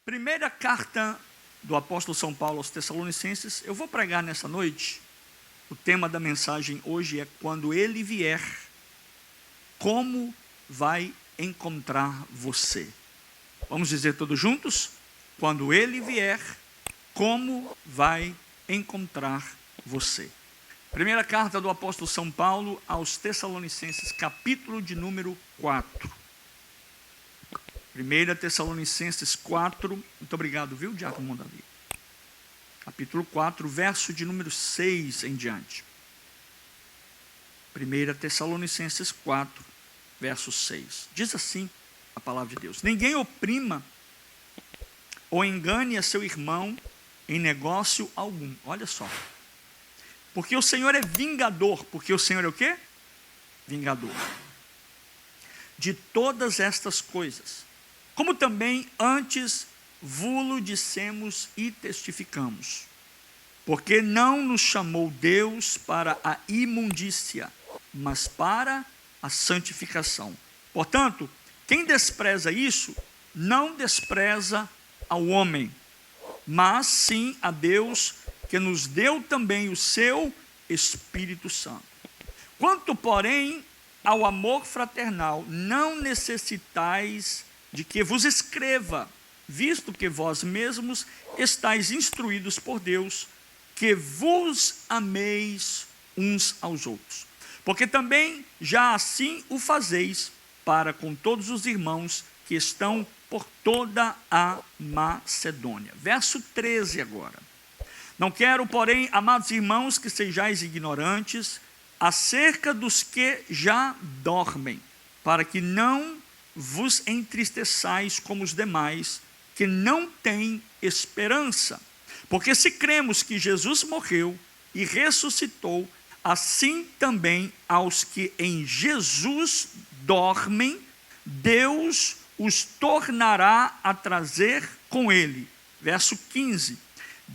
Primeira carta do apóstolo São Paulo aos Tessalonicenses. Eu vou pregar nessa noite. O tema da mensagem hoje é: quando ele vier, como vai encontrar você? Vamos dizer todos juntos? Quando ele vier, como vai encontrar você? Primeira carta do apóstolo São Paulo aos Tessalonicenses, capítulo de número 4. 1 Tessalonicenses 4, muito obrigado, viu, Diácono Mondavi? Capítulo 4, verso de número 6 em diante. 1 Tessalonicenses 4, verso 6. Diz assim a palavra de Deus: ninguém oprima ou engane a seu irmão em negócio algum. Olha só. Porque o Senhor é vingador. Porque o Senhor é o quê? Vingador de todas estas coisas. Como também antes vulo dissemos e testificamos. Porque não nos chamou Deus para a imundícia, mas para a santificação. Portanto, quem despreza isso, não despreza ao homem, mas sim a Deus, que nos deu também o seu Espírito Santo. Quanto, porém, ao amor fraternal, não necessitais de que vos escreva, visto que vós mesmos estáis instruídos por Deus, que vos ameis uns aos outros. Porque também já assim o fazeis para com todos os irmãos que estão por toda a Macedônia. Verso 13 agora. Não quero, porém, amados irmãos, que sejais ignorantes acerca dos que já dormem, para que não vos entristeçais como os demais, que não têm esperança. Porque se cremos que Jesus morreu e ressuscitou, assim também aos que em Jesus dormem, Deus os tornará a trazer com ele. Verso 15.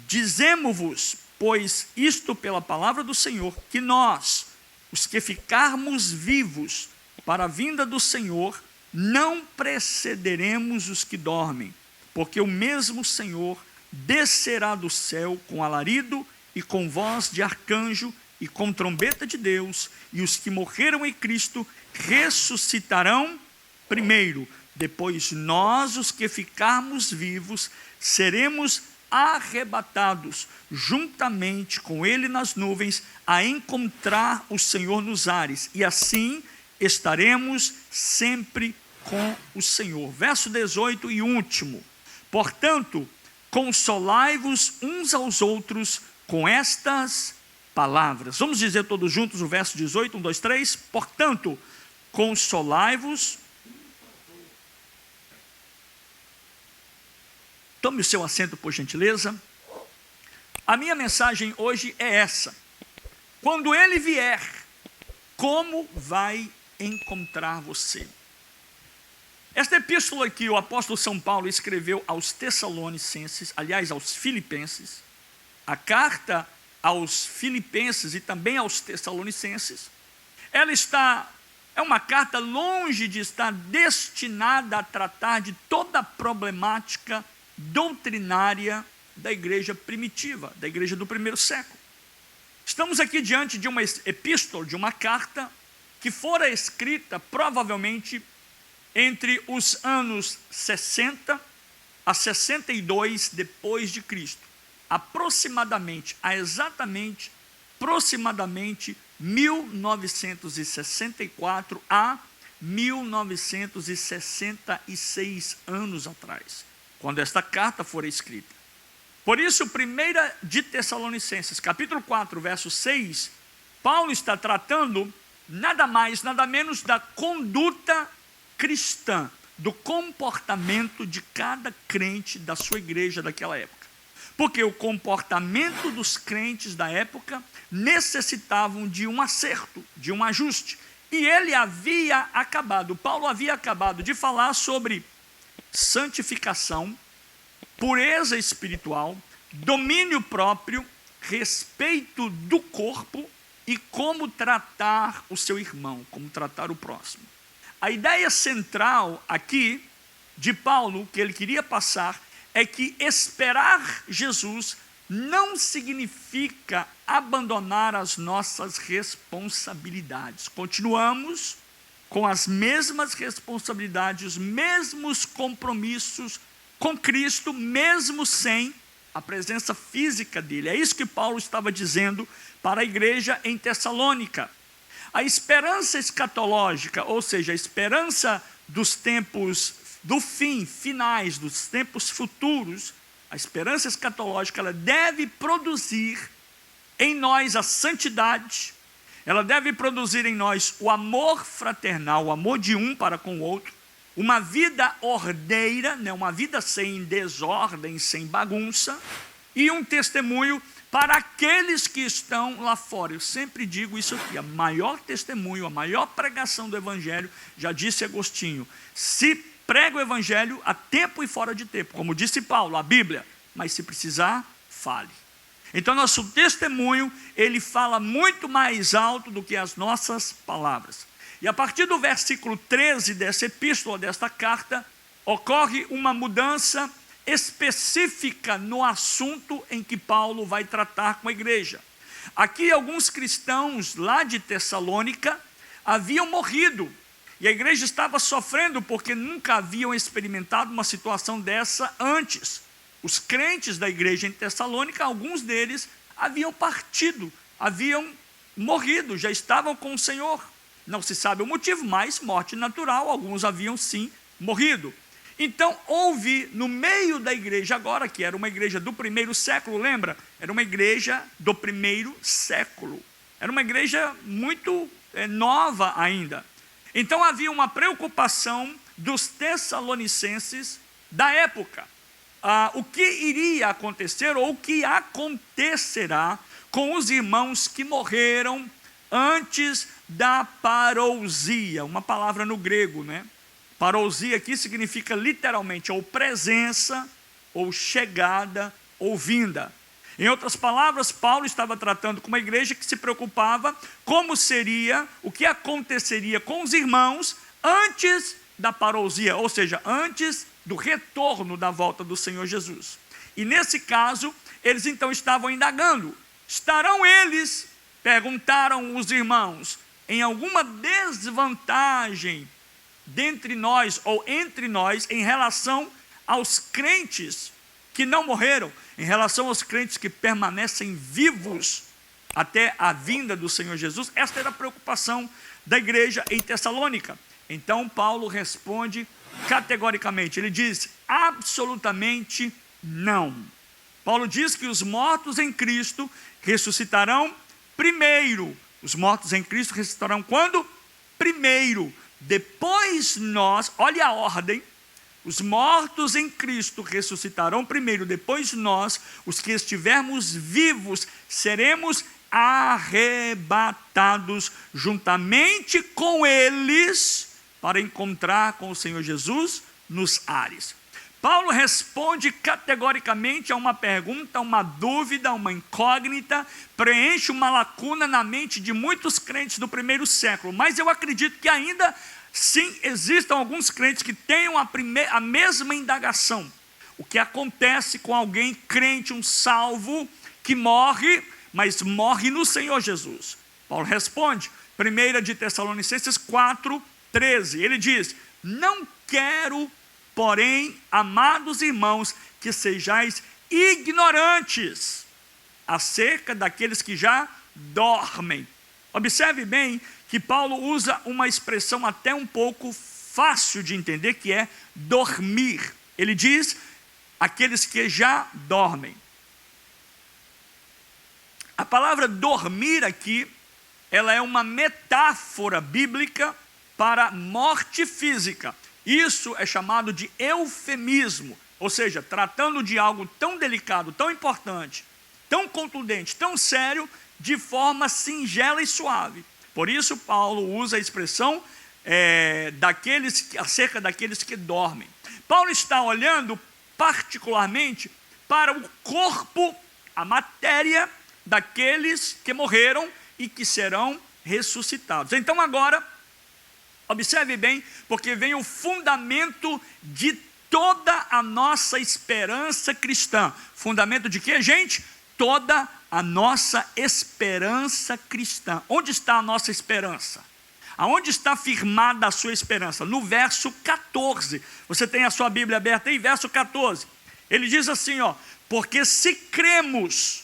Dizemo-vos, pois isto pela palavra do Senhor, que nós, os que ficarmos vivos para a vinda do Senhor, não precederemos os que dormem, porque o mesmo Senhor descerá do céu com alarido e com voz de arcanjo e com trombeta de Deus, e os que morreram em Cristo ressuscitarão primeiro. Depois nós, os que ficarmos vivos, seremos arrebatados juntamente com ele nas nuvens, a encontrar o Senhor nos ares, e assim estaremos sempre com o Senhor. Verso 18 e último. Portanto, consolai-vos uns aos outros com estas palavras. Vamos dizer todos juntos o verso 18, 1, 2, 3. Portanto, consolai-vos. Tome o seu assento, por gentileza. A minha mensagem hoje é essa: quando ele vier, como vai encontrar você? Esta epístola que o apóstolo São Paulo escreveu aos Tessalonicenses, aliás, aos Filipenses, a carta aos Filipenses e também aos Tessalonicenses, é uma carta longe de estar destinada a tratar de toda a problemática doutrinária da igreja primitiva, da igreja do primeiro século. Estamos aqui diante de uma epístola, de uma carta que fora escrita provavelmente entre os anos 60 a 62 depois de Cristo, aproximadamente 1964 a 1966 anos atrás, quando esta carta for escrita. Por isso, 1 de Tessalonicenses, capítulo 4, verso 6, Paulo está tratando nada mais, nada menos da conduta cristã, do comportamento de cada crente da sua igreja daquela época. Porque o comportamento dos crentes da época necessitavam de um acerto, de um ajuste. E Paulo havia acabado de falar sobre santificação, pureza espiritual, domínio próprio, respeito do corpo e como tratar o seu irmão, como tratar o próximo. A ideia central aqui de Paulo, que ele queria passar, é que esperar Jesus não significa abandonar as nossas responsabilidades. Continuamos com as mesmas responsabilidades, os mesmos compromissos com Cristo, mesmo sem a presença física dele. É isso que Paulo estava dizendo para a igreja em Tessalônica. A esperança escatológica, ou seja, a esperança dos tempos do fim, finais, dos tempos futuros, a esperança escatológica, ela deve produzir em nós a santidade, ela deve produzir em nós o amor fraternal, o amor de um para com o outro, uma vida ordeira, né, uma vida sem desordem, sem bagunça, e um testemunho para aqueles que estão lá fora. Eu sempre digo isso aqui, a maior testemunho, a maior pregação do Evangelho, já disse Agostinho, se prega o Evangelho a tempo e fora de tempo, como disse Paulo, a Bíblia, mas se precisar, fale. Então nosso testemunho, ele fala muito mais alto do que as nossas palavras. E a partir do versículo 13 dessa epístola, desta carta, ocorre uma mudança específica no assunto em que Paulo vai tratar com a igreja. Aqui alguns cristãos lá de Tessalônica haviam morrido, e a igreja estava sofrendo porque nunca haviam experimentado uma situação dessa antes. Os crentes da igreja em Tessalônica, alguns deles haviam partido, haviam morrido, já estavam com o Senhor. Não se sabe o motivo, mas morte natural, alguns haviam sim morrido. Então houve no meio da igreja agora, que era uma igreja do primeiro século, lembra? Era uma igreja do primeiro século. Era uma igreja muito nova ainda. Então havia uma preocupação dos tessalonicenses da época. O que iria acontecer ou o que acontecerá com os irmãos que morreram antes da parousia, uma palavra no grego, né? Parousia aqui significa literalmente ou presença, ou chegada, ou vinda. Em outras palavras, Paulo estava tratando com uma igreja que se preocupava como seria, o que aconteceria com os irmãos antes da parousia, ou seja, antes do retorno da volta do Senhor Jesus. E nesse caso, eles então estavam indagando, estarão eles, perguntaram os irmãos, em alguma desvantagem dentre nós ou entre nós em relação aos crentes que não morreram, em relação aos crentes que permanecem vivos até a vinda do Senhor Jesus? Esta era a preocupação da igreja em Tessalônica. Então Paulo responde categoricamente, ele diz, absolutamente não. Paulo diz que os mortos em Cristo ressuscitarão primeiro. Os mortos em Cristo ressuscitarão quando? Primeiro. Depois nós, olha a ordem, os mortos em Cristo ressuscitarão primeiro, depois nós, os que estivermos vivos, seremos arrebatados juntamente com eles para encontrar com o Senhor Jesus nos ares. Paulo responde categoricamente a uma pergunta, uma dúvida, uma incógnita, preenche uma lacuna na mente de muitos crentes do primeiro século, mas eu acredito que ainda sim existam alguns crentes que tenham a mesma indagação. O que acontece com alguém crente, um salvo, que morre, mas morre no Senhor Jesus? Paulo responde, 1 de Tessalonicenses 4:13, ele diz, não quero, porém, amados irmãos, que sejais ignorantes acerca daqueles que já dormem. Observe bem que Paulo usa uma expressão até um pouco fácil de entender, que é dormir. Ele diz, aqueles que já dormem. A palavra dormir aqui, ela é uma metáfora bíblica para morte física. Isso é chamado de eufemismo, ou seja, tratando de algo tão delicado, tão importante, tão contundente, tão sério, de forma singela e suave. Por isso Paulo usa a expressão acerca daqueles que dormem. Paulo está olhando particularmente para o corpo, a matéria daqueles que morreram e que serão ressuscitados. Então agora, observe bem, porque vem o fundamento de toda a nossa esperança cristã. Fundamento de quê, gente? Toda a nossa esperança cristã. Onde está a nossa esperança? Aonde está firmada a sua esperança? No verso 14. Você tem a sua Bíblia aberta aí, verso 14. Ele diz assim, ó: porque se cremos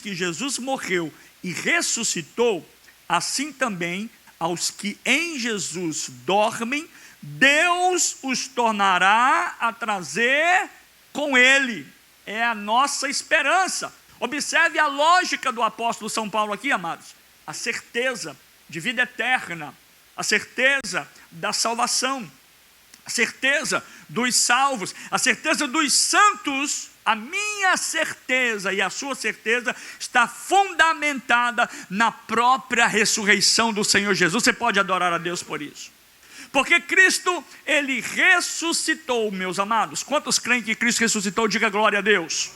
que Jesus morreu e ressuscitou, assim também aos que em Jesus dormem, Deus os tornará a trazer com ele. É a nossa esperança. Observe a lógica do apóstolo São Paulo aqui, amados. A certeza de vida eterna, a certeza da salvação, a certeza dos salvos, a certeza dos santos. A minha certeza e a sua certeza está fundamentada na própria ressurreição do Senhor Jesus. Você pode adorar a Deus por isso. Porque Cristo, Ele ressuscitou, meus amados. Quantos creem que Cristo ressuscitou? Diga glória a Deus.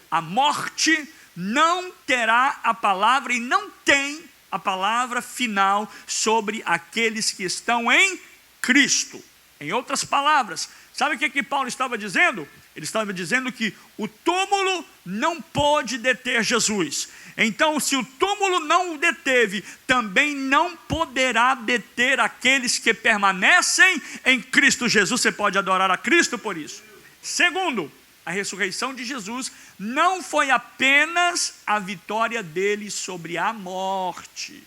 A morte não terá a palavra e não tem a palavra final sobre aqueles que estão em Cristo. Em outras palavras, sabe o que Paulo estava dizendo? Ele estava dizendo que o túmulo não pôde deter Jesus. Então, se o túmulo não o deteve, também não poderá deter aqueles que permanecem em Cristo Jesus. Você pode adorar a Cristo por isso. Segundo, a ressurreição de Jesus não foi apenas a vitória dele sobre a morte.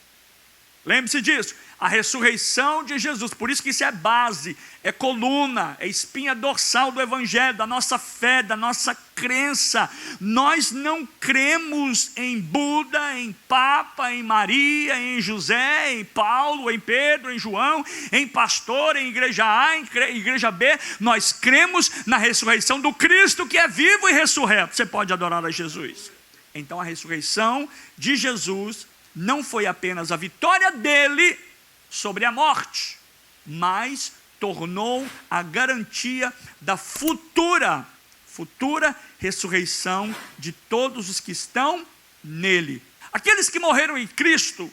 Lembre-se disso, a ressurreição de Jesus, por isso que isso é base, é coluna, é espinha dorsal do Evangelho, da nossa fé, da nossa crença. Nós não cremos em Buda, em Papa, em Maria, em José, em Paulo, em Pedro, em João, em pastor, em igreja A, em igreja B. Nós cremos na ressurreição do Cristo que é vivo e ressurreto. Você pode adorar a Jesus. Então a ressurreição de Jesus não foi apenas a vitória dele sobre a morte, mas tornou a garantia da futura ressurreição de todos os que estão nele. Aqueles que morreram em Cristo,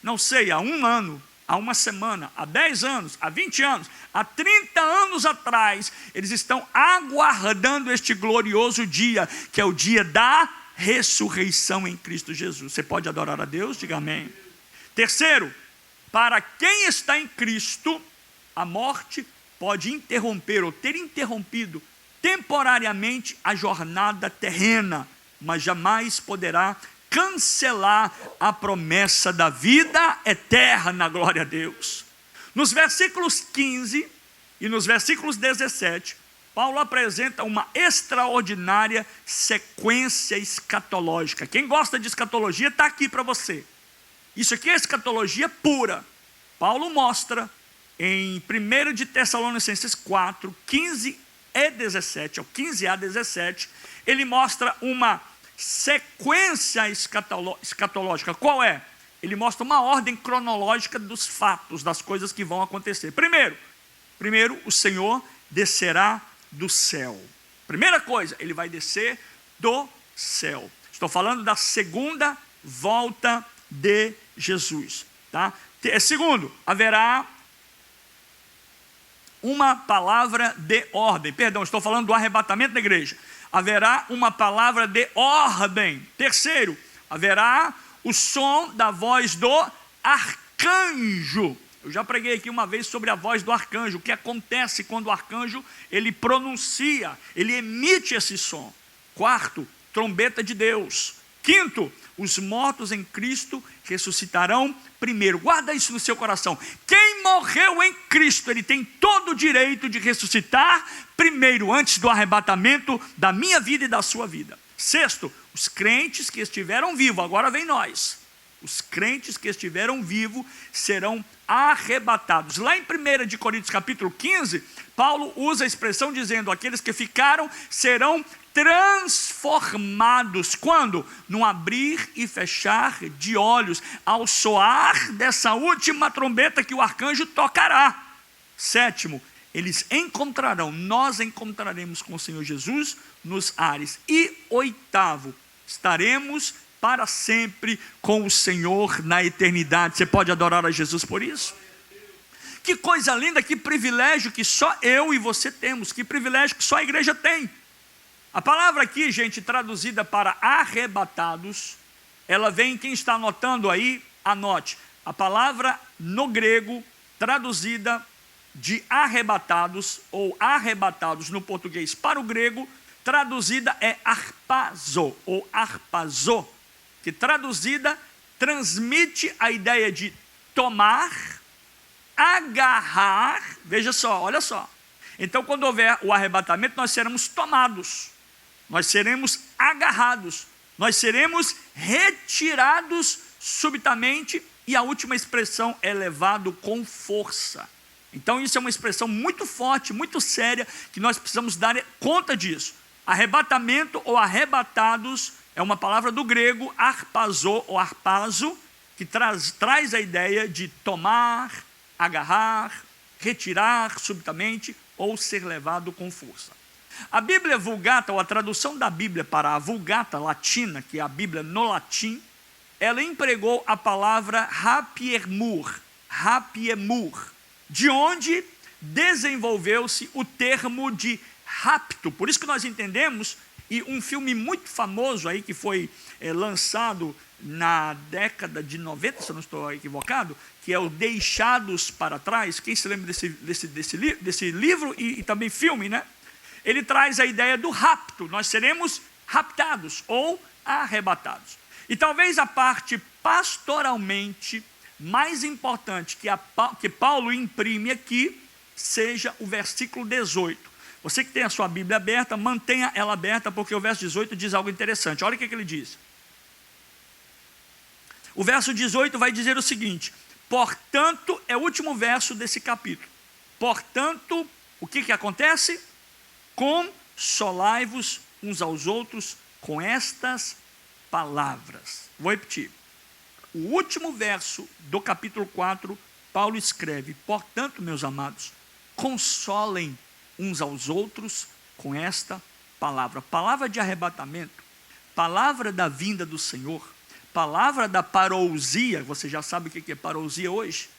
não sei, há 1 ano, há 1 semana, há 10 anos, há 20 anos, há 30 anos atrás, eles estão aguardando este glorioso dia, que é o dia da ressurreição em Cristo Jesus. Você pode adorar a Deus? Diga amém. Terceiro, para quem está em Cristo, a morte pode interromper ou ter interrompido temporariamente a jornada terrena, mas jamais poderá cancelar a promessa da vida eterna, glória a Deus. Nos versículos 15 e nos versículos 17, Paulo apresenta uma extraordinária sequência escatológica. Quem gosta de escatologia está aqui para você. Isso aqui é escatologia pura. Paulo mostra em 1 de Tessalonicenses 4, 15 e 17, ou 15 a 17, ele mostra uma sequência escatológica. Qual é? Ele mostra uma ordem cronológica dos fatos, das coisas que vão acontecer. Primeiro, o Senhor descerá do céu. Primeira coisa, ele vai descer do céu. Estou falando da segunda volta de Jesus, tá? Segundo, haverá uma palavra de ordem. Perdão, estou falando do arrebatamento da igreja. Haverá uma palavra de ordem. Terceiro, haverá o som da voz do arcanjo. Eu já preguei aqui uma vez sobre a voz do arcanjo, o que acontece quando o arcanjo, ele pronuncia, ele emite esse som. Quarto, trombeta de Deus. Quinto, os mortos em Cristo ressuscitarão primeiro. Guarda isso no seu coração. Quem morreu em Cristo, ele tem todo o direito de ressuscitar primeiro, antes do arrebatamento da minha vida e da sua vida. Sexto, os crentes que estiveram vivos, agora vem nós. Os crentes que estiveram vivos serão arrebatados. Lá em 1 de Coríntios capítulo 15, Paulo usa a expressão dizendo, aqueles que ficaram serão transformados. Quando? Num abrir e fechar de olhos, ao soar dessa última trombeta que o arcanjo tocará. Sétimo, nós encontraremos com o Senhor Jesus nos ares. E oitavo, estaremos para sempre com o Senhor na eternidade. Você pode adorar a Jesus por isso? Que coisa linda, que privilégio que só eu e você temos, que privilégio que só a igreja tem. A palavra aqui, gente, traduzida para arrebatados, ela vem, quem está anotando aí, anote. A palavra no grego, traduzida de arrebatados, ou arrebatados no português para o grego, traduzida é arpazo, ou arpazo, que traduzida transmite a ideia de tomar, agarrar, veja só, olha só. Então, quando houver o arrebatamento, nós seremos tomados, nós seremos agarrados, nós seremos retirados subitamente, e a última expressão é levado com força. Então, isso é uma expressão muito forte, muito séria, que nós precisamos dar conta disso. Arrebatamento ou arrebatados é uma palavra do grego, arpazo ou arpazo, que traz a ideia de tomar, agarrar, retirar subitamente ou ser levado com força. A Bíblia Vulgata, ou a tradução da Bíblia para a Vulgata latina, que é a Bíblia no latim, ela empregou a palavra rapiemur, de onde desenvolveu-se o termo de rapto. Por isso que nós entendemos, e um filme muito famoso aí que foi lançado na década de 90, se eu não estou equivocado, que é o Deixados para Trás. Quem se lembra desse livro e também filme, né? Ele traz a ideia do rapto, nós seremos raptados ou arrebatados. E talvez a parte pastoralmente mais importante que Paulo imprime aqui seja o versículo 18. Você que tem a sua Bíblia aberta, mantenha ela aberta, porque o verso 18 diz algo interessante. Olha o que ele diz. O verso 18 vai dizer o seguinte: portanto, é o último verso desse capítulo. Portanto, o que acontece? Consolai-vos uns aos outros com estas palavras. Vou repetir. O último verso do capítulo 4, Paulo escreve: portanto, meus amados, consolem uns aos outros com esta palavra. Palavra de arrebatamento, palavra da vinda do Senhor, palavra da parousia. Você já sabe o que é parousia hoje?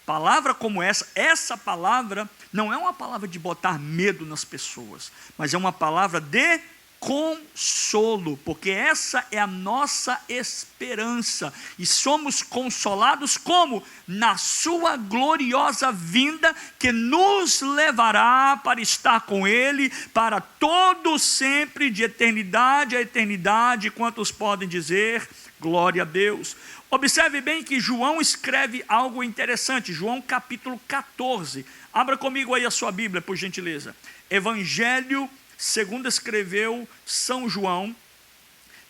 Palavra como essa palavra não é uma palavra de botar medo nas pessoas, mas é uma palavra de consolo, porque essa é a nossa esperança, e somos consolados como? Na sua gloriosa vinda, que nos levará para estar com Ele, para todo sempre, de eternidade a eternidade. Quantos podem dizer glória a Deus? Observe bem que João escreve algo interessante, João capítulo 14, abra comigo aí a sua Bíblia, por gentileza. Evangelho segundo escreveu São João,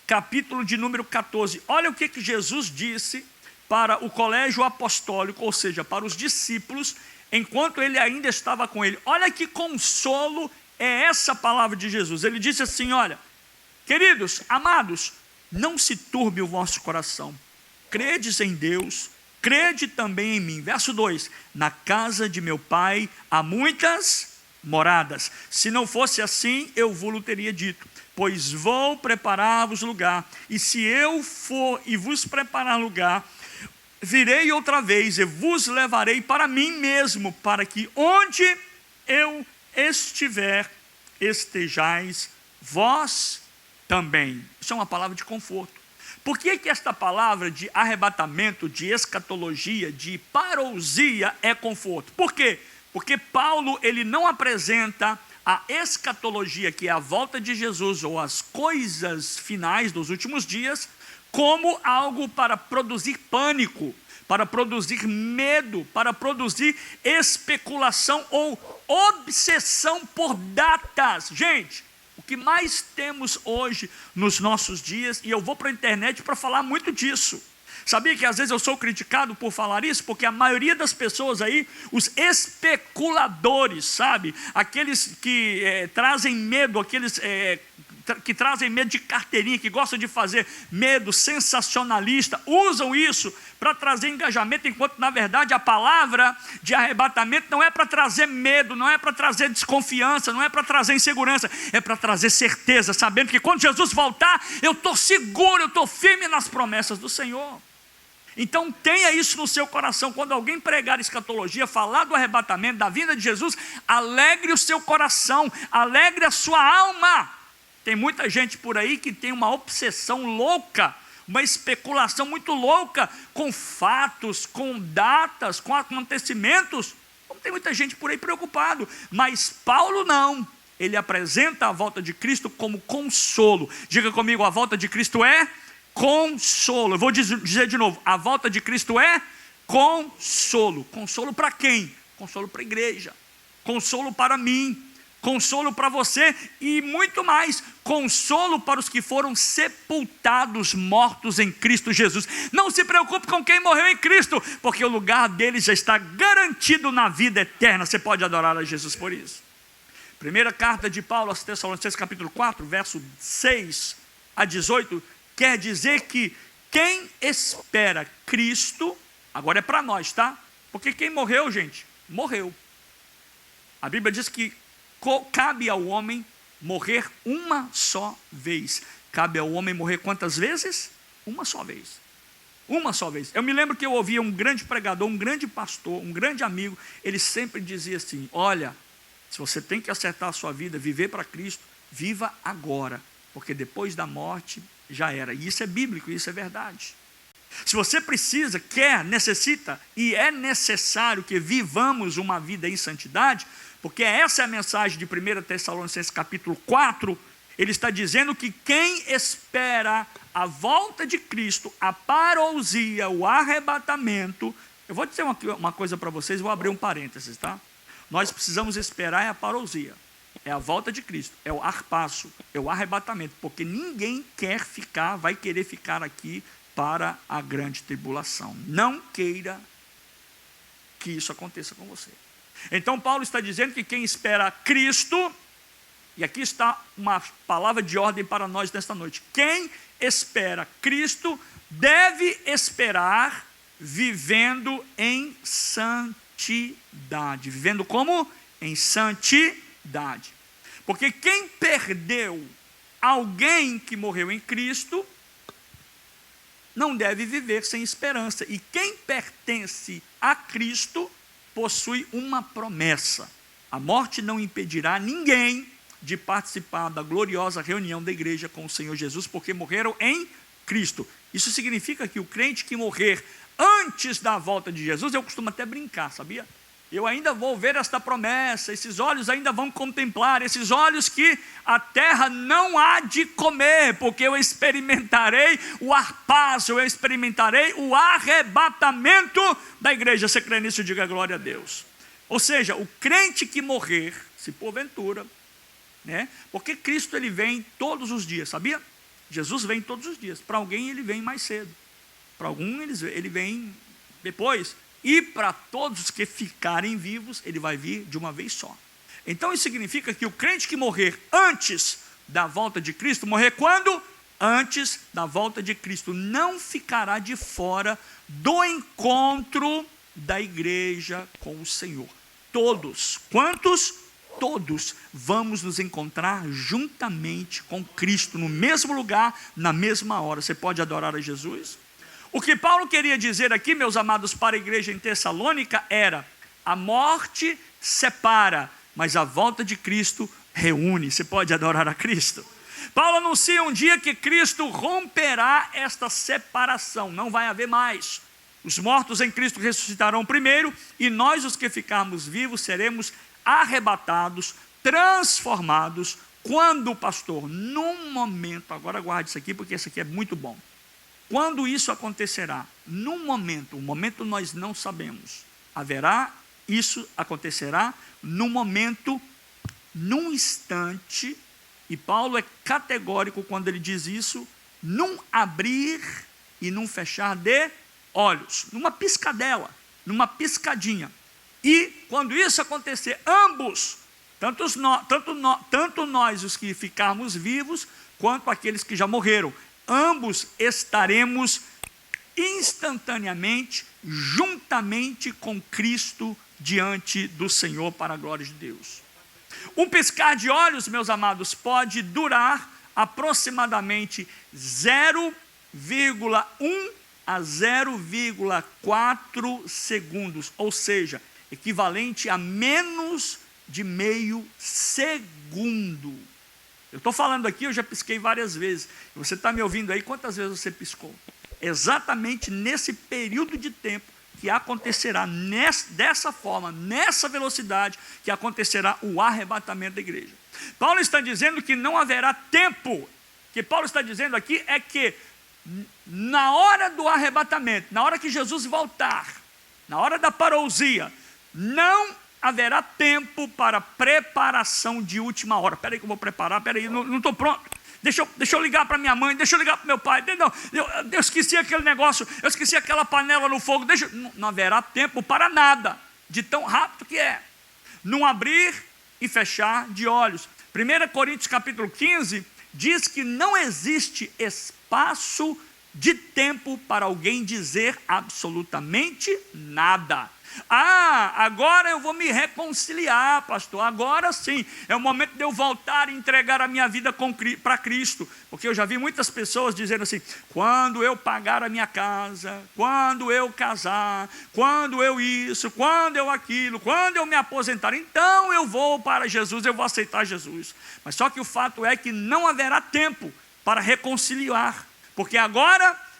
capítulo de número 14. Olha o que Jesus disse para o colégio apostólico, ou seja, para os discípulos, enquanto ele ainda estava com ele. Olha que consolo é essa palavra de Jesus. Ele disse assim: olha, queridos, amados, não se turbe o vosso coração, credes em Deus, crede também em mim. Verso 2, na casa de meu pai há muitas moradas, se não fosse assim, eu vos teria dito, pois vou preparar-vos lugar, e se eu for e vos preparar lugar, virei outra vez e vos levarei para mim mesmo, para que onde eu estiver, estejais vós também. Isso é uma palavra de conforto. Por que esta palavra de arrebatamento, de escatologia, de parousia é conforto? Por quê? Porque Paulo, ele não apresenta a escatologia, que é a volta de Jesus, ou as coisas finais dos últimos dias, como algo para produzir pânico, para produzir medo, para produzir especulação ou obsessão por datas. Gente, o que mais temos hoje nos nossos dias, e eu vou para a internet para falar muito disso. Sabia que às vezes eu sou criticado por falar isso? Porque a maioria das pessoas aí, os especuladores, sabe? Aqueles que trazem medo, aqueles que trazem medo de carteirinha, que gostam de fazer medo sensacionalista, usam isso para trazer engajamento, enquanto na verdade a palavra de arrebatamento não é para trazer medo, não é para trazer desconfiança, não é para trazer insegurança, é para trazer certeza, sabendo que quando Jesus voltar, eu estou seguro, eu estou firme nas promessas do Senhor. Então tenha isso no seu coração. Quando alguém pregar escatologia, falar do arrebatamento, da vinda de Jesus, alegre o seu coração, alegre a sua alma. Tem muita gente por aí que tem uma obsessão louca, uma especulação muito louca com fatos, com datas, com acontecimentos. Como tem muita gente por aí preocupado, mas Paulo não. Ele apresenta a volta de Cristo como consolo. Diga comigo, a volta de Cristo é consolo. Eu vou dizer de novo, a volta de Cristo é consolo. Consolo para quem? Consolo para a igreja, consolo para mim, consolo para você e muito mais, consolo para os que foram sepultados, mortos em Cristo Jesus. Não se preocupe com quem morreu em Cristo, porque o lugar deles já está garantido na vida eterna. Você pode adorar a Jesus por isso. Primeira carta de Paulo aos Tessalonicenses, capítulo 4, verso 6 a 18, quer dizer que quem espera Cristo, agora é para nós, tá? Porque quem morreu, gente, morreu. A Bíblia diz que cabe ao homem morrer uma só vez. Cabe ao homem morrer quantas vezes? Uma só vez. Uma só vez. Eu me lembro que eu ouvia um grande pregador, um grande pastor, um grande amigo, ele sempre dizia assim: olha, se você tem que acertar a sua vida, viver para Cristo, viva agora, porque depois da morte já era. E isso é bíblico, isso é verdade. Se você precisa, quer, necessita e é necessário que vivamos uma vida em santidade, porque essa é a mensagem de 1 Tessalonicenses capítulo 4, ele está dizendo que quem espera a volta de Cristo, a parousia, o arrebatamento. Eu vou dizer uma coisa para vocês, vou abrir um parênteses, tá? Nós precisamos esperar a parousia, é a volta de Cristo, é o arpasso, é o arrebatamento, porque ninguém vai querer ficar aqui para a grande tribulação. Não queira que isso aconteça com você. Então Paulo está dizendo que quem espera Cristo, e aqui está uma palavra de ordem para nós nesta noite, quem espera Cristo deve esperar vivendo em santidade. Vivendo como? Em santidade. Porque quem perdeu alguém que morreu em Cristo, não deve viver sem esperança. E quem pertence a Cristo, possui uma promessa. A morte não impedirá ninguém de participar da gloriosa reunião da igreja com o Senhor Jesus, porque morreram em Cristo. Isso significa que o crente que morrer antes da volta de Jesus, eu costumo até brincar, sabia? Eu ainda vou ver esta promessa, esses olhos ainda vão contemplar, esses olhos que a terra não há de comer, porque eu experimentarei o arpasso, eu experimentarei o arrebatamento da igreja. Você crê nisso? Diga glória a Deus. Ou seja, o crente que morrer, se porventura, né? Porque Cristo ele vem todos os dias, sabia? Jesus vem todos os dias. Para alguém ele vem mais cedo, para algum ele vem depois. E para todos os que ficarem vivos, ele vai vir de uma vez só. Então isso significa que o crente que morrer antes da volta de Cristo, morrer quando? Antes da volta de Cristo, não ficará de fora do encontro da igreja com o Senhor. Todos, quantos? Todos vamos nos encontrar juntamente com Cristo, no mesmo lugar, na mesma hora. Você pode adorar a Jesus? O que Paulo queria dizer aqui, meus amados, para a igreja em Tessalônica era: a morte separa, mas a volta de Cristo reúne. Você pode adorar a Cristo? Paulo anuncia um dia que Cristo romperá esta separação, não vai haver mais. Os mortos em Cristo ressuscitarão primeiro, e nós, os que ficarmos vivos, seremos arrebatados, transformados, quando, pastor? Num momento, agora guarde isso aqui, porque isso aqui é muito bom. Quando isso acontecerá? Num momento, um momento nós não sabemos. Isso acontecerá num momento, num instante, e Paulo é categórico quando ele diz isso, num abrir e num fechar de olhos, numa piscadela, numa piscadinha. E quando isso acontecer, ambos, tanto nós os que ficarmos vivos, quanto aqueles que já morreram, ambos estaremos instantaneamente, juntamente com Cristo, diante do Senhor, para a glória de Deus. Um piscar de olhos, meus amados, pode durar aproximadamente 0,1 a 0,4 segundos, ou seja, equivalente a menos de meio segundo. Eu estou falando aqui, eu já pisquei várias vezes. Você está me ouvindo aí, quantas vezes você piscou? Exatamente nesse período de tempo que acontecerá dessa forma, nessa velocidade, que acontecerá o arrebatamento da igreja. Paulo está dizendo que não haverá tempo. O que Paulo está dizendo aqui é que na hora do arrebatamento, na hora que Jesus voltar, na hora da parousia, não haverá tempo para preparação de última hora. Espera aí que eu vou preparar, espera aí, não estou pronto. Deixa eu ligar para minha mãe, deixa eu ligar para meu pai. Não, eu esqueci aquele negócio, eu esqueci aquela panela no fogo. Não haverá tempo para nada, de tão rápido que é. Não abrir e fechar de olhos. 1 Coríntios capítulo 15 diz que não existe espaço de tempo para alguém dizer absolutamente nada. Agora eu vou me reconciliar, pastor, agora sim, é o momento de eu voltar e entregar a minha vida para Cristo, porque eu já vi muitas pessoas dizendo assim, quando eu pagar a minha casa, quando eu casar, quando eu isso, quando eu aquilo, quando eu me aposentar, então eu vou para Jesus, eu vou aceitar Jesus. Mas só que o fato é que não haverá tempo para reconciliar, porque agora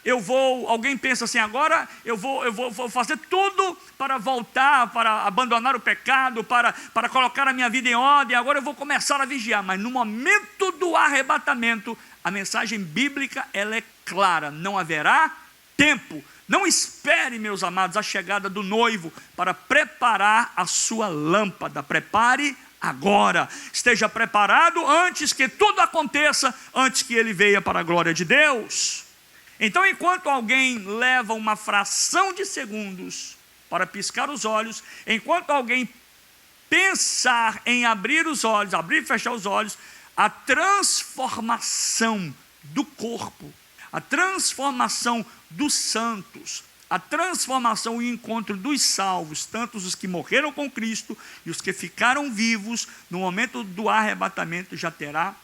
alguém pensa assim, agora eu vou fazer tudo para voltar, para abandonar o pecado, para colocar a minha vida em ordem, agora eu vou começar a vigiar. Mas no momento do arrebatamento, a mensagem bíblica ela é clara, não haverá tempo. Não espere, meus amados, a chegada do noivo para preparar a sua lâmpada. Prepare agora, esteja preparado antes que tudo aconteça, antes que ele venha para a glória de Deus. Então, enquanto alguém leva uma fração de segundos para piscar os olhos, enquanto alguém pensar em abrir os olhos, abrir e fechar os olhos, a transformação do corpo, a transformação dos santos, a transformação e o encontro dos salvos, tanto os que morreram com Cristo e os que ficaram vivos, no momento do arrebatamento já terá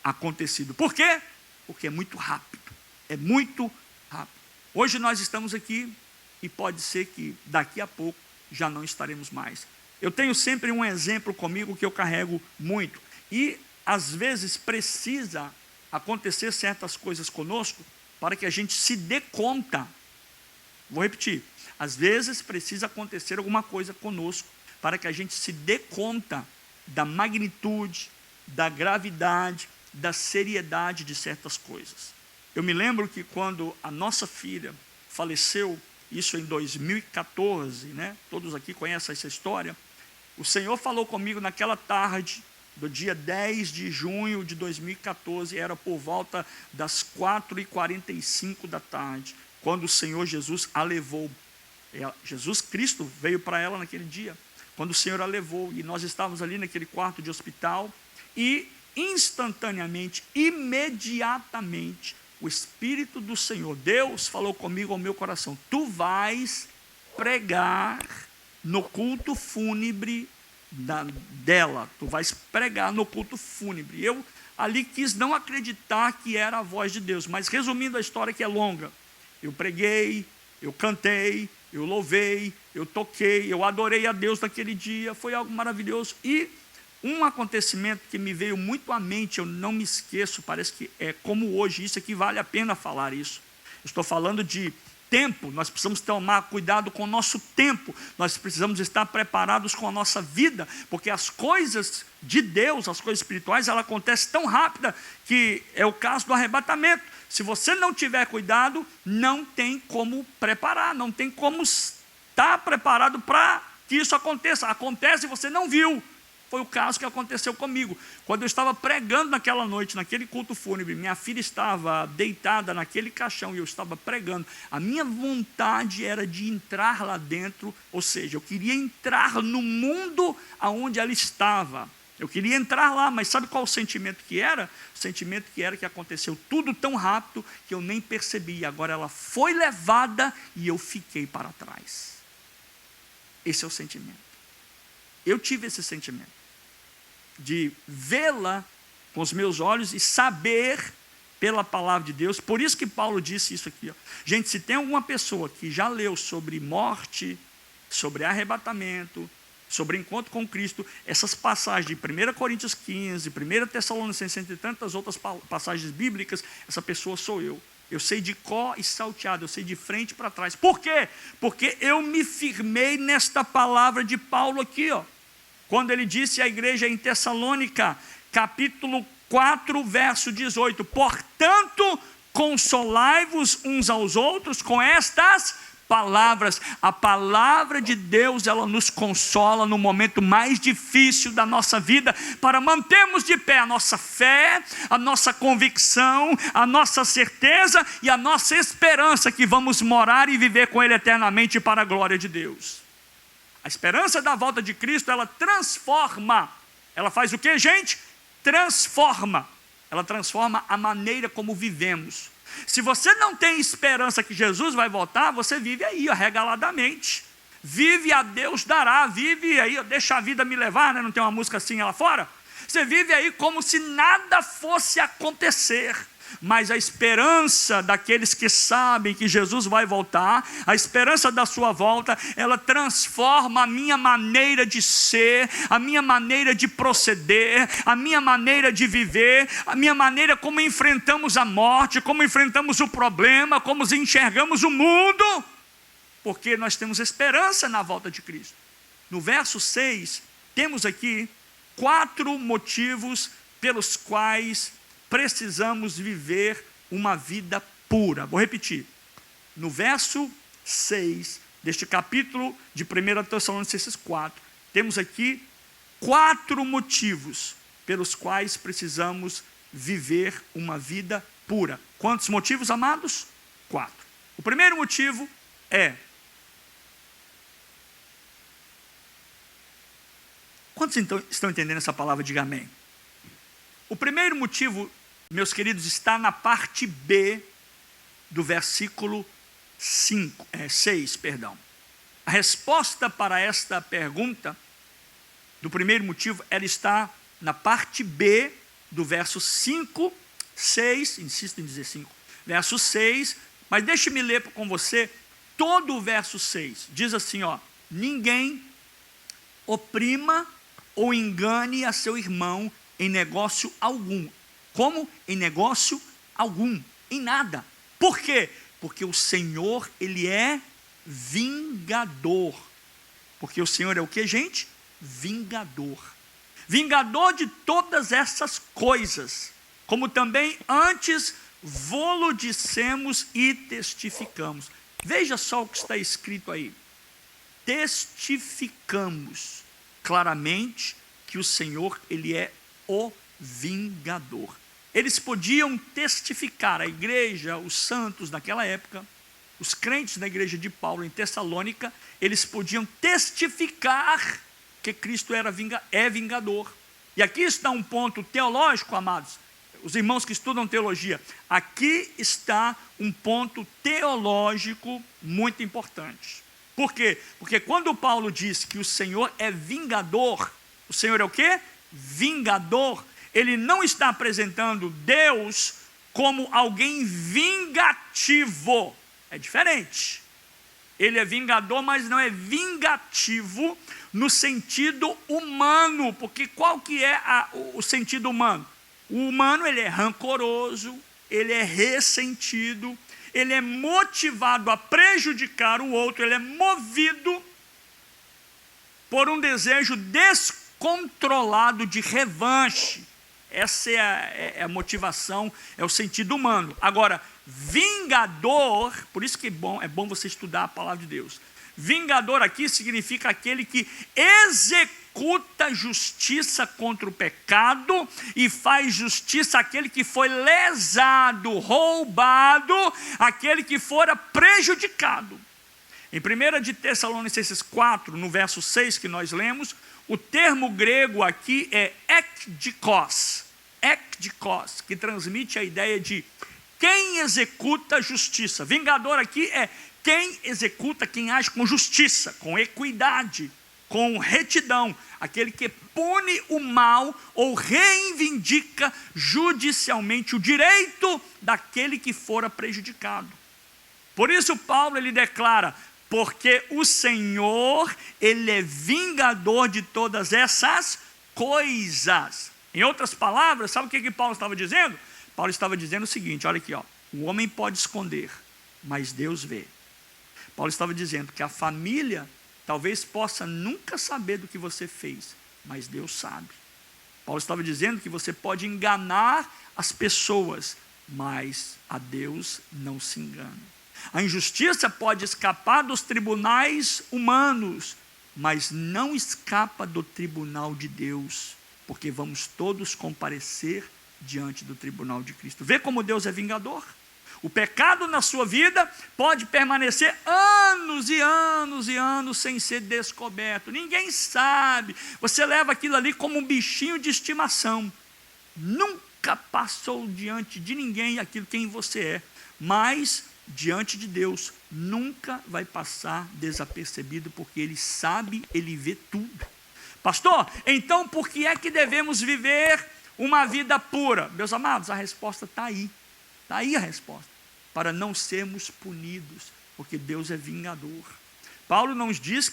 acontecido. Por quê? Porque é muito rápido. É muito rápido. Hoje nós estamos aqui e pode ser que daqui a pouco já não estaremos mais. Eu tenho sempre um exemplo comigo que eu carrego muito. E às vezes precisa acontecer certas coisas conosco para que a gente se dê conta. Vou repetir. Às vezes precisa acontecer alguma coisa conosco para que a gente se dê conta da magnitude, da gravidade, da seriedade de certas coisas. Eu me lembro que quando a nossa filha faleceu, isso em 2014, né? Todos aqui conhecem essa história. O Senhor falou comigo naquela tarde, do dia 10 de junho de 2014, era por volta das 4h45 da tarde, quando o Senhor Jesus a levou. Jesus Cristo veio para ela naquele dia, quando o Senhor a levou, e nós estávamos ali naquele quarto de hospital, e instantaneamente, imediatamente, o Espírito do Senhor, Deus falou comigo ao meu coração, tu vais pregar no culto fúnebre dela, tu vais pregar no culto fúnebre. Eu ali quis não acreditar que era a voz de Deus, mas resumindo a história que é longa, eu preguei, eu cantei, eu louvei, eu toquei, eu adorei a Deus naquele dia, foi algo maravilhoso. E um acontecimento que me veio muito à mente, eu não me esqueço, parece que é como hoje, isso aqui vale a pena falar isso. Eu estou falando de tempo, nós precisamos tomar cuidado com o nosso tempo, nós precisamos estar preparados com a nossa vida, porque as coisas de Deus, as coisas espirituais, ela acontece tão rápida, que é o caso do arrebatamento. Se você não tiver cuidado, não tem como preparar, não tem como estar preparado para que isso aconteça. Acontece e você não viu. Foi o caso que aconteceu comigo. Quando eu estava pregando naquela noite, naquele culto fúnebre, minha filha estava deitada naquele caixão e eu estava pregando. A minha vontade era de entrar lá dentro, ou seja, eu queria entrar no mundo aonde ela estava. Eu queria entrar lá, mas sabe qual o sentimento que era? O sentimento que era que aconteceu tudo tão rápido que eu nem percebi. Agora ela foi levada e eu fiquei para trás. Esse é o sentimento. Eu tive esse sentimento de vê-la com os meus olhos e saber pela palavra de Deus. Por isso que Paulo disse isso aqui. Ó. Gente, se tem alguma pessoa que já leu sobre morte, sobre arrebatamento, sobre encontro com Cristo, essas passagens de 1 Coríntios 15, 1 Tessalonicenses e tantas outras passagens bíblicas, essa pessoa sou eu. Eu sei de có e salteado, eu sei de frente para trás. Por quê? Porque eu me firmei nesta palavra de Paulo aqui, ó. Quando ele disse à igreja em Tessalônica, capítulo 4, verso 18, portanto, consolai-vos uns aos outros com estas palavras. A palavra de Deus, ela nos consola no momento mais difícil da nossa vida, para mantermos de pé a nossa fé, a nossa convicção, a nossa certeza e a nossa esperança que vamos morar e viver com Ele eternamente para a glória de Deus. A esperança da volta de Cristo, ela transforma. Ela faz o que, gente? Transforma. Ela transforma a maneira como vivemos. Se você não tem esperança que Jesus vai voltar, você vive aí, ó, regaladamente. Vive a Deus dará, vive aí, ó, deixa a vida me levar, né? Não tem uma música assim lá fora? Você vive aí como se nada fosse acontecer. Mas a esperança daqueles que sabem que Jesus vai voltar, a esperança da sua volta, ela transforma a minha maneira de ser, a minha maneira de proceder, a minha maneira de viver, a minha maneira como enfrentamos a morte, como enfrentamos o problema, como enxergamos o mundo, porque nós temos esperança na volta de Cristo. No verso 6, temos aqui 4 motivos pelos quais precisamos viver uma vida pura. Vou repetir. No verso 6 deste capítulo de 1 Tessalonicenses 4, temos aqui 4 motivos pelos quais precisamos viver uma vida pura. Quantos motivos, amados? 4. O primeiro motivo é... Quantos então estão entendendo essa palavra? Diga amém. O primeiro motivo, meus queridos, está na parte B do versículo 6. A resposta para esta pergunta, do primeiro motivo, ela está na parte B do verso 5, 6, insisto em dizer 5, verso 6, mas deixe-me ler com você todo o verso 6. Diz assim, ó, ninguém oprima ou engane a seu irmão em negócio algum. Como? Em negócio algum, em nada. Por quê? Porque o Senhor, Ele é vingador. Porque o Senhor é o que, gente? Vingador. Vingador de todas essas coisas, como também antes vô-lo dissemos e testificamos. Veja só o que está escrito aí. Testificamos claramente que o Senhor, Ele é o vingador. Eles podiam testificar, a igreja, os santos naquela época, os crentes da igreja de Paulo em Tessalônica, eles podiam testificar que Cristo é vingador. E aqui está um ponto teológico, amados, os irmãos que estudam teologia, aqui está um ponto teológico muito importante. Por quê? Porque quando Paulo diz que o Senhor é vingador, o Senhor é o quê? Vingador. Ele não está apresentando Deus como alguém vingativo. É diferente. Ele é vingador, mas não é vingativo no sentido humano. Porque qual que é o sentido humano? O humano, ele é rancoroso, ele é ressentido, ele é motivado a prejudicar o outro, ele é movido por um desejo descontrolado de revanche. Essa é a motivação, é o sentido humano. Agora, vingador, por isso que é bom você estudar a palavra de Deus. Vingador aqui significa aquele que executa justiça contra o pecado e faz justiça àquele que foi lesado, roubado, aquele que fora prejudicado. Em 1 de Tessalonicenses 4, no verso 6 que nós lemos, o termo grego aqui é ekdikos, que transmite a ideia de quem executa justiça. Vingador aqui é quem executa, quem age com justiça, com equidade, com retidão, aquele que pune o mal ou reivindica judicialmente o direito daquele que fora prejudicado. Por isso Paulo ele declara: porque o Senhor, ele é vingador de todas essas coisas. Em outras palavras, sabe o que Paulo estava dizendo? Paulo estava dizendo o seguinte, olha aqui, ó, o homem pode esconder, mas Deus vê. Paulo estava dizendo que a família talvez possa nunca saber do que você fez, mas Deus sabe. Paulo estava dizendo que você pode enganar as pessoas, mas a Deus não se engana. A injustiça pode escapar dos tribunais humanos, mas não escapa do tribunal de Deus, porque vamos todos comparecer diante do tribunal de Cristo. Vê como Deus é vingador? O pecado na sua vida pode permanecer anos e anos e anos sem ser descoberto. Ninguém sabe. Você leva aquilo ali como um bichinho de estimação. Nunca passou diante de ninguém aquilo quem você é. Mas diante de Deus nunca vai passar desapercebido, porque Ele sabe, Ele vê tudo. Pastor, então por que é que devemos viver uma vida pura? Meus amados, a resposta está aí. Está aí a resposta. Para não sermos punidos, porque Deus é vingador. Paulo não nos diz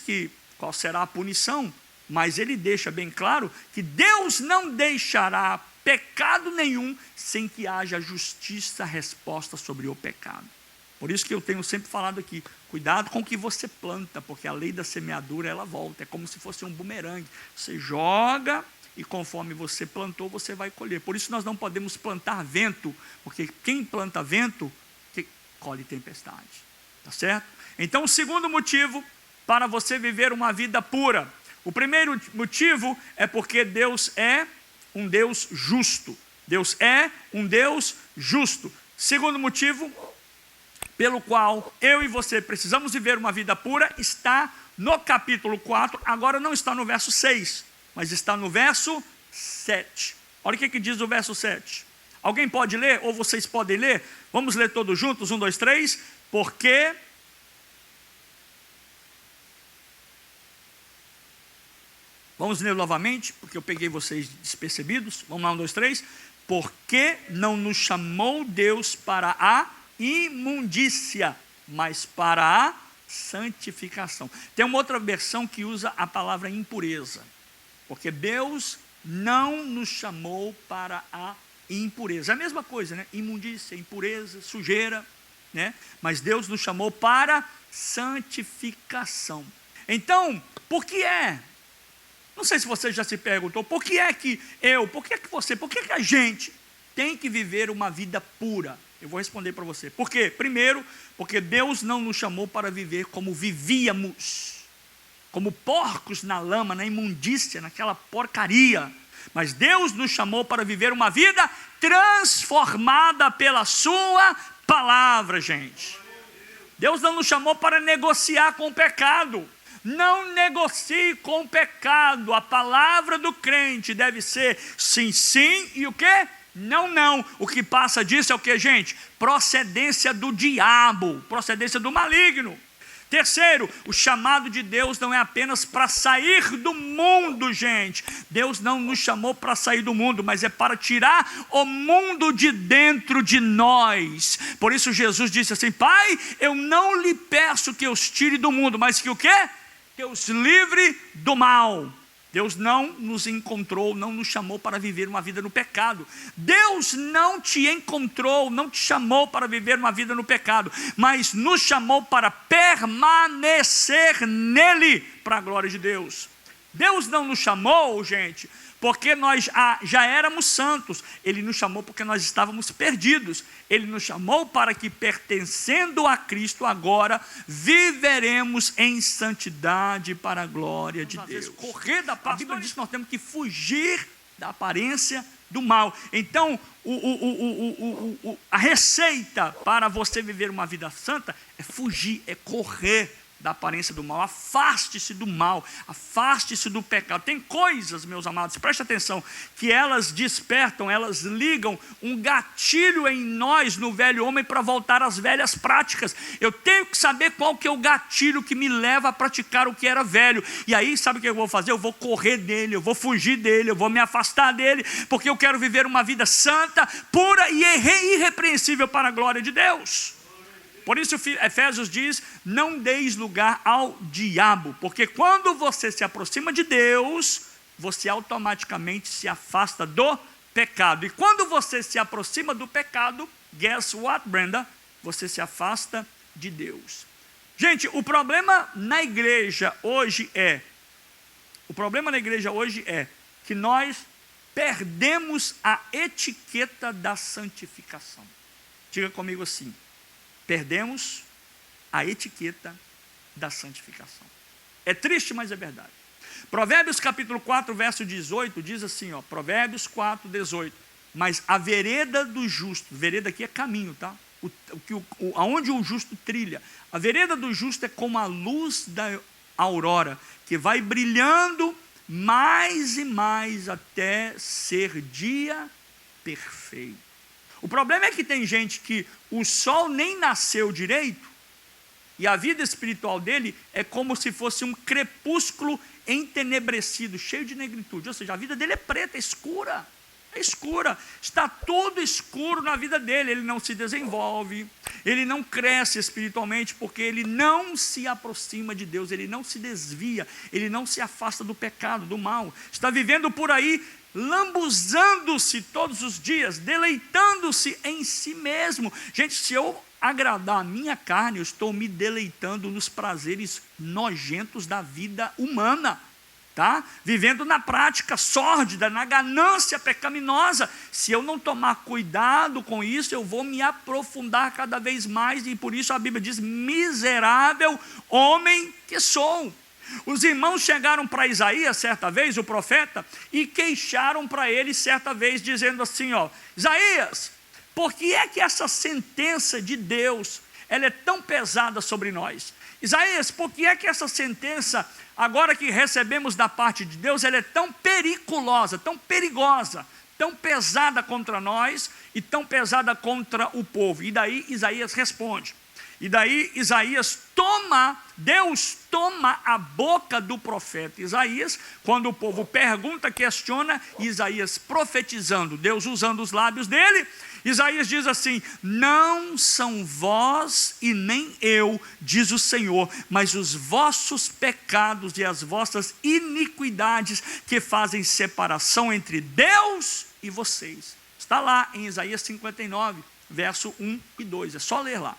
qual será a punição, mas ele deixa bem claro que Deus não deixará pecado nenhum sem que haja justiça, resposta sobre o pecado. Por isso que eu tenho sempre falado aqui, cuidado com o que você planta, porque a lei da semeadura ela volta, é como se fosse um bumerangue. Você joga e conforme você plantou, você vai colher. Por isso nós não podemos plantar vento, porque quem planta vento, colhe tempestade. Tá certo? Então o segundo motivo para você viver uma vida pura. O primeiro motivo é porque Deus é um Deus justo. Deus é um Deus justo. Segundo motivo pelo qual eu e você precisamos viver uma vida pura está no capítulo 4, agora não está no verso 6, mas está no verso 7. Olha o que diz o verso 7. Alguém pode ler, ou vocês podem ler? Vamos ler todos juntos, 1, 2, 3. Porque vamos ler novamente, porque eu peguei vocês despercebidos. Vamos lá, 1, 2, 3. Porque não nos chamou Deus para a imundícia, mas para a santificação. Tem uma outra versão que usa a palavra impureza, porque Deus não nos chamou para a impureza. É a mesma coisa, né? Imundícia, impureza, sujeira, né? Mas Deus nos chamou para santificação. Então, por que é? Não sei se você já se perguntou, por que é que você, por que a gente tem que viver uma vida pura? Eu vou responder para você. Por quê? Primeiro, porque Deus não nos chamou para viver como vivíamos, como porcos na lama, na imundícia, naquela porcaria. Mas Deus nos chamou para viver uma vida transformada pela sua palavra, gente. Deus não nos chamou para negociar com o pecado. Não negocie com o pecado. A palavra do crente deve ser sim, sim e o quê? Não, não. O que passa disso é o que, gente? Procedência do diabo, procedência do maligno. Terceiro, o chamado de Deus não é apenas para sair do mundo, gente. Deus não nos chamou para sair do mundo, mas é para tirar o mundo de dentro de nós. Por isso Jesus disse assim: Pai, eu não lhe peço que os tire do mundo, mas que o quê? Que os livre do mal. Deus não nos encontrou, não nos chamou para viver uma vida no pecado. Deus não te encontrou, não te chamou para viver uma vida no pecado, mas nos chamou para permanecer nele, para a glória de Deus. Deus não nos chamou, gente, porque nós já éramos santos. Ele nos chamou porque nós estávamos perdidos. Ele nos chamou para que, pertencendo a Cristo, agora viveremos em santidade para a glória de Deus. Correr da paz. A Bíblia diz que nós temos que fugir da aparência do mal. Então, a receita para você viver uma vida santa é fugir, é correr da aparência do mal. Afaste-se do mal, afaste-se do pecado. Tem coisas, meus amados, preste atenção, que elas despertam, elas ligam um gatilho em nós, no velho homem, para voltar às velhas práticas. Eu tenho que saber qual que é o gatilho que me leva a praticar o que era velho. E aí, sabe o que eu vou fazer? Eu vou correr dele, eu vou fugir dele, eu vou me afastar dele, porque eu quero viver uma vida santa, pura e irrepreensível para a glória de Deus. Por isso Efésios diz, não deis lugar ao diabo, porque quando você se aproxima de Deus, você automaticamente se afasta do pecado. E quando você se aproxima do pecado, guess what, Brenda? Você se afasta de Deus. Gente, o problema na igreja hoje é que nós perdemos a etiqueta da santificação. Diga comigo assim, perdemos a etiqueta da santificação. É triste, mas é verdade. Provérbios capítulo 4, verso 18, diz assim, ó, Provérbios 4, 18. Mas a vereda do justo, vereda aqui é caminho, tá? Aonde o justo trilha. A vereda do justo é como a luz da aurora, que vai brilhando mais e mais até ser dia perfeito. O problema é que tem gente que o sol nem nasceu direito, e a vida espiritual dele é como se fosse um crepúsculo entenebrecido, cheio de negritude. Ou seja, a vida dele é preta, é escura, está tudo escuro na vida dele. Ele não se desenvolve, ele não cresce espiritualmente, porque ele não se aproxima de Deus, ele não se desvia, ele não se afasta do pecado, do mal. Está vivendo por aí, lambuzando-se todos os dias, deleitando-se em si mesmo. Gente, se eu agradar a minha carne, eu estou me deleitando nos prazeres nojentos da vida humana, tá? Vivendo na prática sórdida, na ganância pecaminosa. Se eu não tomar cuidado com isso, eu vou me aprofundar cada vez mais, e por isso a Bíblia diz, miserável homem que sou. Os irmãos chegaram para Isaías certa vez, o profeta, e queixaram para ele certa vez, dizendo assim, ó, Isaías, por que é que essa sentença de Deus, ela é tão pesada sobre nós? Isaías, por que é que essa sentença, agora que recebemos da parte de Deus, ela é tão periculosa, tão perigosa, tão pesada contra nós e tão pesada contra o povo? E daí Isaías responde. E daí Deus toma a boca do profeta Isaías, quando o povo pergunta, questiona, Isaías profetizando, Deus usando os lábios dele, Isaías diz assim, não são vós e nem eu, diz o Senhor, mas os vossos pecados e as vossas iniquidades que fazem separação entre Deus e vocês. Está lá em Isaías 59, verso 1 e 2, é só ler lá.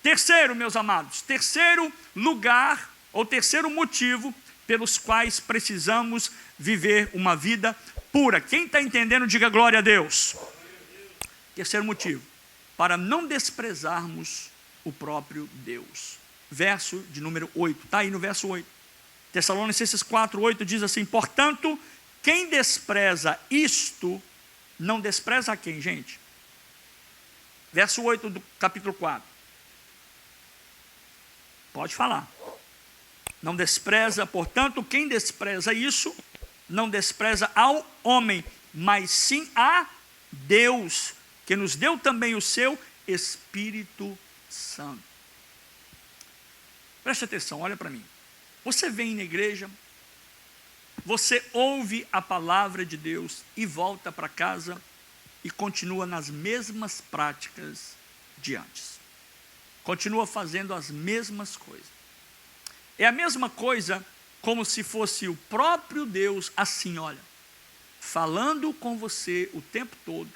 Terceiro, meus amados, terceiro lugar, ou terceiro motivo, pelos quais precisamos viver uma vida pura. Quem está entendendo, diga glória a Deus. Terceiro motivo, para não desprezarmos o próprio Deus. Verso de número 8, está aí no verso 8. Tessalonicenses 4, 8 diz assim, portanto, quem despreza isto, não despreza a quem, gente? Verso 8 do capítulo 4. Pode falar. Não despreza, portanto, quem despreza isso, não despreza ao homem, mas sim a Deus, que nos deu também o seu Espírito Santo. Preste atenção, olha para mim. Você vem na igreja, você ouve a palavra de Deus e volta para casa e continua nas mesmas práticas de antes. Continua fazendo as mesmas coisas. É a mesma coisa como se fosse o próprio Deus assim, olha, falando com você o tempo todo,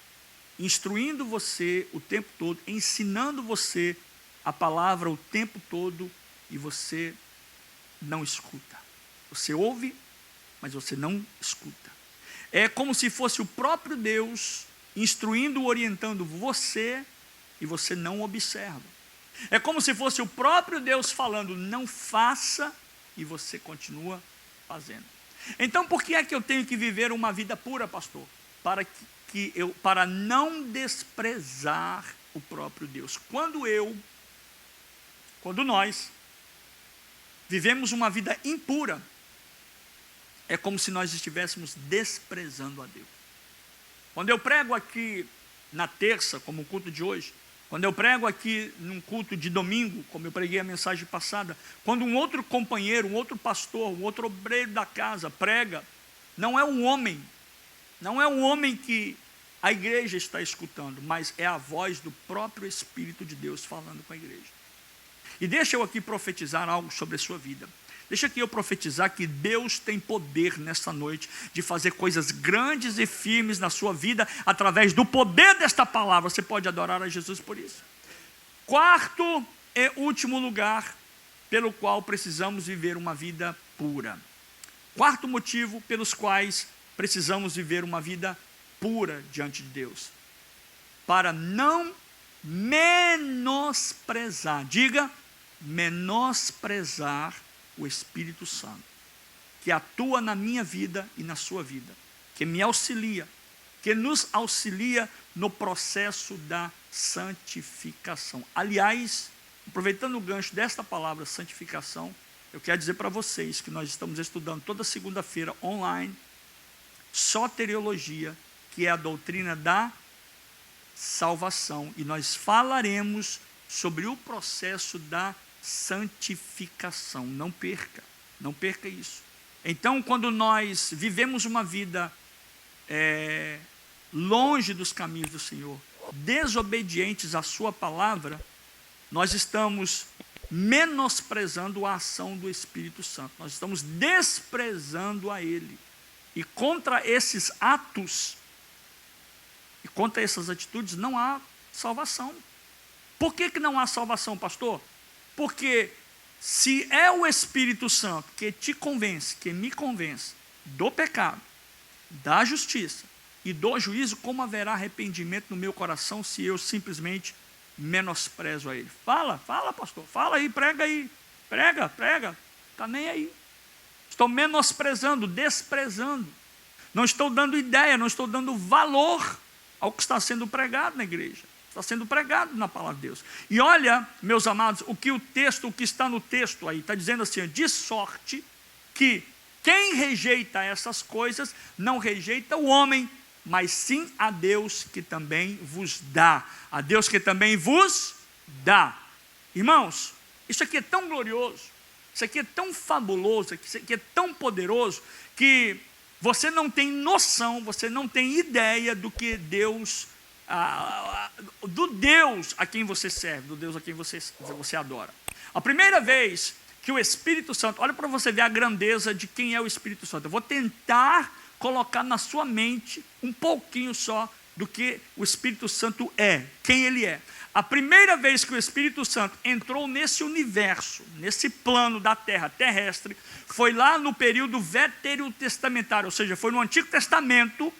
instruindo você o tempo todo, ensinando você a palavra o tempo todo, e você não escuta. Você ouve, mas você não escuta. É como se fosse o próprio Deus instruindo, orientando você, e você não observa. É como se fosse o próprio Deus falando, não faça, e você continua fazendo. Então, por que é que eu tenho que viver uma vida pura, pastor? Para não desprezar o próprio Deus. Quando nós vivemos uma vida impura, é como se nós estivéssemos desprezando a Deus. Quando eu prego aqui na terça, como o culto de hoje, quando eu prego aqui num culto de domingo, como eu preguei a mensagem passada, quando um outro companheiro, um outro pastor, um outro obreiro da casa prega, não é um homem que a igreja está escutando, mas é a voz do próprio Espírito de Deus falando com a igreja. E deixa eu aqui profetizar algo sobre a sua vida. Deixa aqui eu profetizar que Deus tem poder nesta noite de fazer coisas grandes e firmes na sua vida através do poder desta palavra. Você pode adorar a Jesus por isso. Quarto e último lugar pelo qual precisamos viver uma vida pura. Quarto motivo pelos quais precisamos viver uma vida pura diante de Deus. Para não menosprezar, diga, menosprezar o Espírito Santo, que atua na minha vida e na sua vida, que me auxilia, que nos auxilia no processo da santificação. Aliás, aproveitando o gancho desta palavra santificação, eu quero dizer para vocês que nós estamos estudando toda segunda-feira online, soteriologia, que é a doutrina da salvação, e nós falaremos sobre o processo da santificação. Não perca isso. Então, quando nós vivemos uma vida longe dos caminhos do Senhor, desobedientes à sua palavra, nós estamos menosprezando a ação do Espírito Santo, nós estamos desprezando a Ele, e contra esses atos, e contra essas atitudes, não há salvação. Por que não há salvação, pastor? Porque se é o Espírito Santo que te convence, que me convence do pecado, da justiça e do juízo, como haverá arrependimento no meu coração se eu simplesmente menosprezo a Ele? Fala, pastor, fala aí, prega, está nem aí. Estou menosprezando, desprezando, não estou dando ideia, não estou dando valor ao que está sendo pregado na igreja. Está sendo pregado na palavra de Deus. E olha, meus amados, o que está no texto aí, está dizendo assim, de sorte que quem rejeita essas coisas, não rejeita o homem, mas sim a Deus que também vos dá. A Deus que também vos dá. Irmãos, isso aqui é tão glorioso, isso aqui é tão fabuloso, isso aqui é tão poderoso, que você não tem noção, você não tem ideia do que Deus, do Deus a quem você serve, do Deus a quem você adora. A primeira vez que o Espírito Santo, olha para você ver a grandeza de quem é o Espírito Santo. Eu vou tentar colocar na sua mente um pouquinho só do que o Espírito Santo é, quem ele é. A primeira vez que o Espírito Santo entrou nesse universo, nesse plano da terra terrestre, foi lá no período veterotestamentário, ou seja, foi no Antigo Testamento,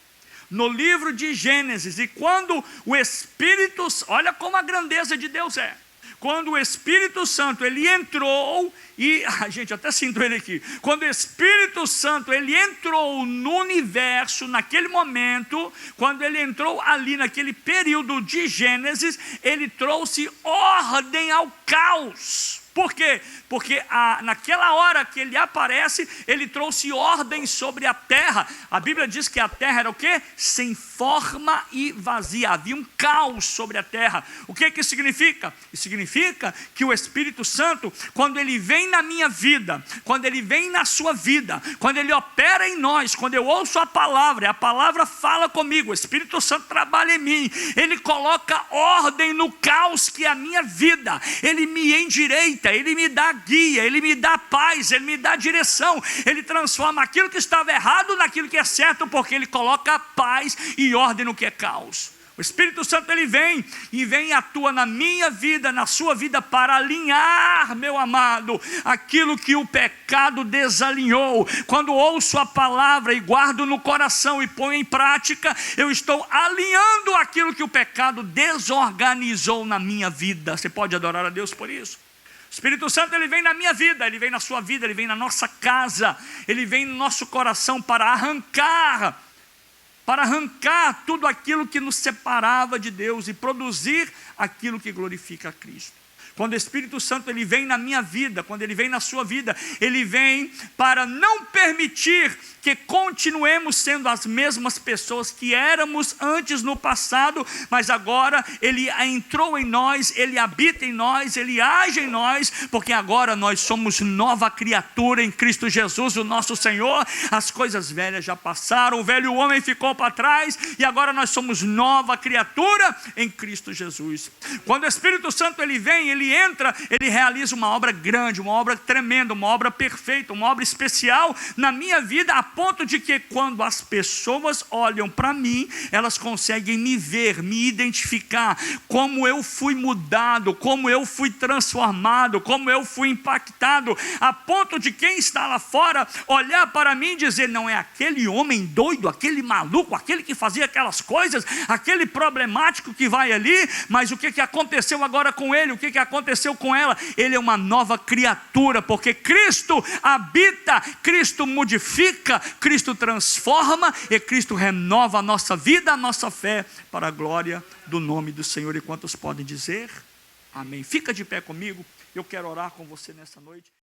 no livro de Gênesis. E quando o Espírito, olha como a grandeza de Deus é. Quando o Espírito Santo ele entrou, e gente, até sinto ele aqui. Quando o Espírito Santo ele entrou no universo, naquele momento, quando ele entrou ali naquele período de Gênesis, ele trouxe ordem ao caos. Por quê? Porque naquela hora que ele aparece, ele trouxe ordem sobre a terra. A Bíblia diz que a terra era o quê? Sem forma e vazia. Havia um caos sobre a terra. O que que significa? Isso significa que o Espírito Santo, quando ele vem na minha vida, quando ele vem na sua vida, quando ele opera em nós, quando eu ouço a palavra fala comigo, o Espírito Santo trabalha em mim, ele coloca ordem no caos que é a minha vida, ele me endireita, ele me dá guia, ele me dá paz, ele me dá direção, ele transforma aquilo que estava errado naquilo que é certo, porque ele coloca paz e ordem no que é caos. O Espírito Santo ele vem e atua na minha vida, na sua vida, para alinhar, meu amado, aquilo que o pecado desalinhou. Quando ouço a palavra e guardo no coração e ponho em prática, eu estou alinhando aquilo que o pecado desorganizou na minha vida. Você pode adorar a Deus por isso? O Espírito Santo ele vem na minha vida, ele vem na sua vida, ele vem na nossa casa, ele vem no nosso coração para arrancar tudo aquilo que nos separava de Deus e produzir aquilo que glorifica a Cristo. Quando o Espírito Santo ele vem na minha vida, quando ele vem na sua vida, ele vem para não permitir que continuemos sendo as mesmas pessoas que éramos antes no passado, mas agora ele entrou em nós, ele habita em nós, ele age em nós, porque agora nós somos nova criatura em Cristo Jesus, o nosso Senhor. As coisas velhas já passaram, o velho homem ficou para trás, e agora nós somos nova criatura em Cristo Jesus. Quando o Espírito Santo ele vem, ele entra, ele realiza uma obra grande, uma obra tremenda, uma obra perfeita, uma obra especial na minha vida, a ponto de que quando as pessoas olham para mim, elas conseguem me ver, me identificar, como eu fui mudado, como eu fui transformado, como eu fui impactado, a ponto de quem está lá fora olhar para mim e dizer: não é aquele homem doido, aquele maluco, aquele que fazia aquelas coisas, aquele problemático que vai ali, mas o que aconteceu agora com ele, o que aconteceu com ela? Ele é uma nova criatura, porque Cristo habita, Cristo modifica, Cristo transforma e Cristo renova a nossa vida, a nossa fé, para a glória do nome do Senhor. E quantos podem dizer amém? Fica de pé comigo, eu quero orar com você nessa noite.